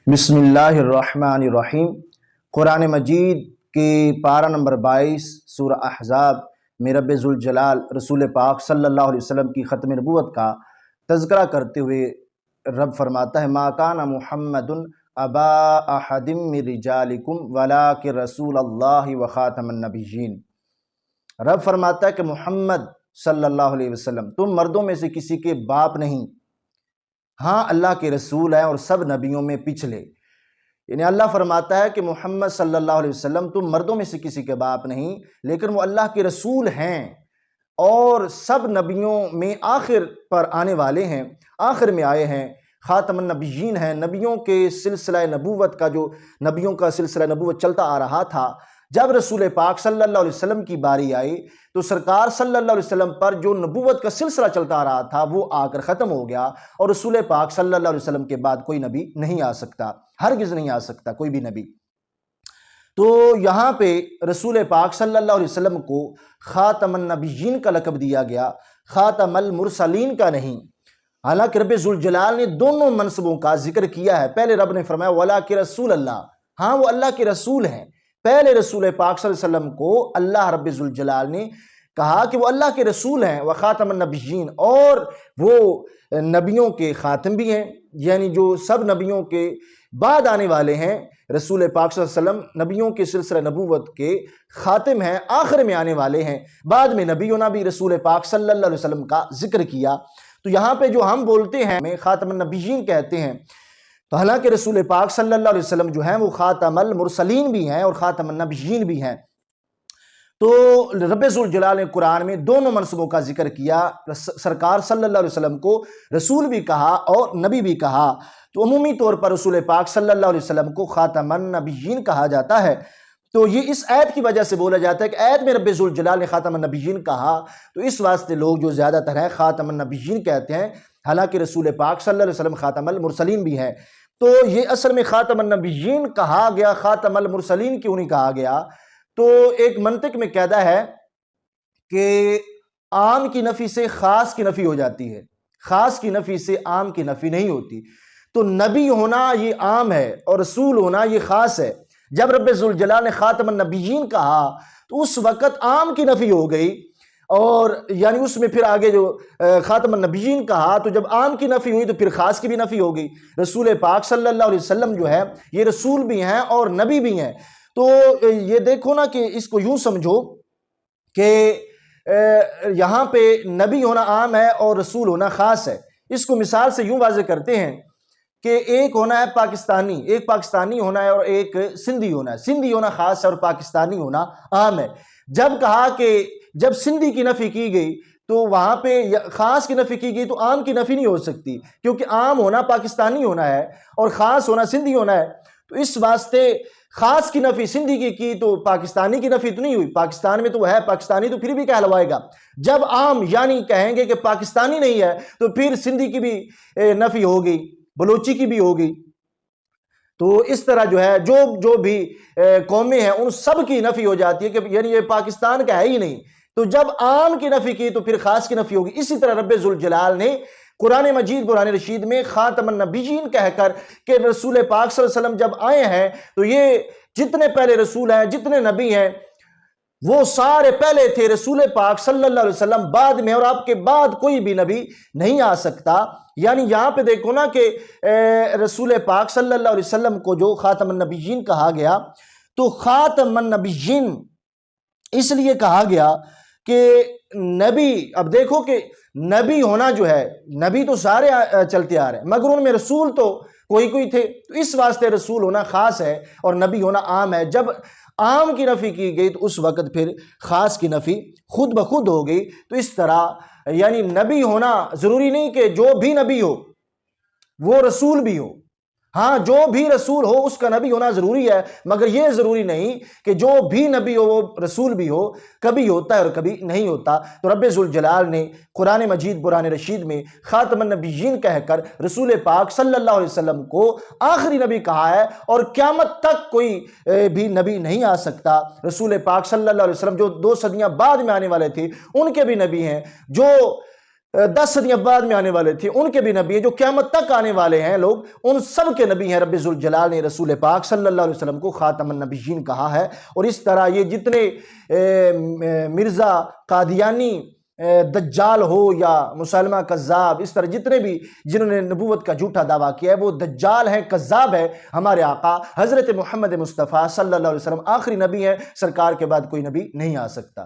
بسم اللہ الرحمن الرحیم۔ قرآن مجید کی پارہ نمبر 22 سورہ احزاب میں رب ذوالجلال رسول پاک صلی اللہ علیہ وسلم کی ختم نبوت کا تذکرہ کرتے ہوئے رب فرماتا ہے ما کان محمد ابا احد من رجالکم ولکن رسول اللہ وخاتم النبیین۔ رب فرماتا ہے کہ محمد صلی اللہ علیہ وسلم تم مردوں میں سے کسی کے باپ نہیں، ہاں اللہ کے رسول ہیں اور سب نبیوں میں پچھلے۔ یعنی اللہ فرماتا ہے کہ محمد صلی اللہ علیہ وسلم تم مردوں میں سے کسی کے باپ نہیں، لیکن وہ اللہ کے رسول ہیں اور سب نبیوں میں آخر پر آنے والے ہیں، آخر میں آئے ہیں، خاتم النبیین ہیں۔ نبیوں کے سلسلہ نبوت کا جو نبیوں کا سلسلہ نبوت چلتا آ رہا تھا، جب رسول پاک صلی اللہ علیہ وسلم کی باری آئی تو سرکار صلی اللہ علیہ وسلم پر جو نبوت کا سلسلہ چلتا آ رہا تھا وہ آ کر ختم ہو گیا، اور رسول پاک صلی اللہ علیہ وسلم کے بعد کوئی نبی نہیں آ سکتا، ہرگز نہیں آ سکتا کوئی بھی نبی۔ تو یہاں پہ رسول پاک صلی اللہ علیہ وسلم کو خاتم النبیین کا لقب دیا گیا، خاتم المرسلین کا نہیں۔ حالانکہ رب ذوالجلال نے دونوں منصبوں کا ذکر کیا ہے۔ پہلے رب نے فرمایا وَلَٰكِن رسول اللہ، ہاں وہ اللہ کے رسول ہیں۔ پہلے رسول پاک صلی اللہ علیہ وسلم کو اللہ رب ذوالجلال نے کہا کہ وہ اللہ کے رسول ہیں، وخاتم النبیین، اور وہ نبیوں کے خاتم بھی ہیں، یعنی جو سب نبیوں کے بعد آنے والے ہیں۔ رسول پاک صلی اللہ علیہ وسلم نبیوں کے سلسلہ نبوت کے خاتم ہیں، آخر میں آنے والے ہیں۔ بعد میں نبیوں نے بھی رسول پاک صلی اللہ علیہ وسلم کا ذکر کیا۔ تو یہاں پہ جو ہم بولتے ہیں ہمیں خاتم النبیین کہتے ہیں، تو حالانکہ رسول پاک صلی اللہ علیہ وسلم جو ہیں وہ خاتم المرسلین بھی ہیں اور خاتم النبیین بھی ہیں۔ تو رب ذوالجلال نے قرآن میں دونوں منصبوں کا ذکر کیا، سرکار صلی اللہ علیہ وسلم کو رسول بھی کہا اور نبی بھی کہا۔ تو عمومی طور پر رسول پاک صلی اللہ علیہ وسلم کو خاتم النبیین کہا جاتا ہے۔ تو یہ اس آیت کی وجہ سے بولا جاتا ہے کہ آیت میں رب ذوالجلال نے خاتم النبیین کہا، تو اس واسطے لوگ جو زیادہ تر ہیں خاتم النبیین کہتے ہیں، حالانکہ رسول پاک صلی اللہ علیہ وسلم خاتم المرسلین بھی ہیں۔ تو یہ اصل میں خاتم النبیین کہا گیا، خاتم المرسلین کیوں نہیں کہا گیا؟ تو ایک منطق میں قاعدہ ہے کہ عام کی نفی سے خاص کی نفی ہو جاتی ہے، خاص کی نفی سے عام کی نفی نہیں ہوتی۔ تو نبی ہونا یہ عام ہے اور رسول ہونا یہ خاص ہے۔ جب رب ذوالجلال نے خاتم النبیین کہا تو اس وقت عام کی نفی ہو گئی، اور یعنی اس میں پھر آگے جو خاتم النبیین کہا تو جب عام کی نفی ہوئی تو پھر خاص کی بھی نفی ہو گئی۔ رسول پاک صلی اللہ علیہ وسلم جو ہے یہ رسول بھی ہیں اور نبی بھی ہیں۔ تو یہ دیکھو نا کہ اس کو یوں سمجھو کہ یہاں پہ نبی ہونا عام ہے اور رسول ہونا خاص ہے۔ اس کو مثال سے یوں واضح کرتے ہیں کہ ایک ہونا ہے پاکستانی، ایک پاکستانی ہونا ہے اور ایک سندھی ہونا ہے۔ سندھی ہونا خاص ہے اور پاکستانی ہونا عام ہے۔ جب کہا کہ جب سندھی کی نفی کی گئی تو وہاں پہ خاص کی نفی کی گئی تو عام کی نفی نہیں ہو سکتی، کیونکہ عام ہونا پاکستانی ہونا ہے اور خاص ہونا سندھی ہونا ہے۔ تو اس واسطے خاص کی نفی سندھی کی تو پاکستانی کی نفی تو نہیں ہوئی، پاکستان میں تو وہ ہے پاکستانی تو پھر بھی کہلوائے گا۔ جب عام یعنی کہیں گے کہ پاکستانی نہیں ہے تو پھر سندھی کی بھی نفی ہوگی، بلوچی کی بھی ہوگی۔ تو اس طرح جو ہے جو بھی قومیں ہیں ان سب کی نفی ہو جاتی ہے کہ یعنی یہ پاکستان کا ہے ہی نہیں۔ تو جب عام کی نفی کی تو پھر خاص کی نفی ہوگی۔ اسی طرح رب ذوالجلال نے قرآن مجید قرآن رشید میں خاتم النبیین کہہ کر کہ رسول پاک صلی اللہ علیہ وسلم جب آئے ہیں تو یہ جتنے پہلے رسول ہیں، جتنے نبی ہیں، وہ سارے پہلے تھے، رسول پاک صلی اللہ علیہ وسلم بعد میں، اور آپ کے بعد کوئی بھی نبی نہیں آ سکتا۔ یعنی یہاں پہ دیکھو نا کہ رسول پاک صلی اللہ علیہ وسلم کو جو خاتم النبیین کہا گیا، تو خاتم النبیین اس لیے کہا گیا کہ نبی، اب دیکھو کہ نبی ہونا جو ہے، نبی تو سارے چلتے آ رہے ہیں مگر ان میں رسول تو کوئی تھے، تو اس واسطے رسول ہونا خاص ہے اور نبی ہونا عام ہے۔ جب عام کی نفی کی گئی تو اس وقت پھر خاص کی نفی خود بخود ہو گئی۔ تو اس طرح یعنی نبی ہونا ضروری نہیں کہ جو بھی نبی ہو وہ رسول بھی ہو، ہاں جو بھی رسول ہو اس کا نبی ہونا ضروری ہے، مگر یہ ضروری نہیں کہ جو بھی نبی ہو وہ رسول بھی ہو، کبھی ہوتا ہے اور کبھی نہیں ہوتا۔ تو رب ذوالجلال نے قرآن مجید قرآن رشید میں خاتم النبیین کہہ کر رسول پاک صلی اللہ علیہ وسلم کو آخری نبی کہا ہے، اور قیامت تک کوئی بھی نبی نہیں آ سکتا۔ رسول پاک صلی اللہ علیہ وسلم جو 2 صدیاں بعد میں آنے والے تھے ان کے بھی نبی ہیں، جو 10 صدیاں بعد میں آنے والے تھے ان کے بھی نبی ہیں، جو قیامت تک آنے والے ہیں لوگ ان سب کے نبی ہیں۔ رب ذوالجلال نے رسول پاک صلی اللہ علیہ وسلم کو خاتم النبیین کہا ہے۔ اور اس طرح یہ جتنے مرزا قادیانی دجال ہو یا مسلمہ کذاب، اس طرح جتنے بھی جنہوں نے نبوت کا جھوٹا دعویٰ کیا ہے وہ دجال ہیں، کذاب ہے۔ ہمارے آقا حضرت محمد مصطفیٰ صلی اللہ علیہ وسلم آخری نبی ہیں، سرکار کے بعد کوئی نبی نہیں آ سکتا۔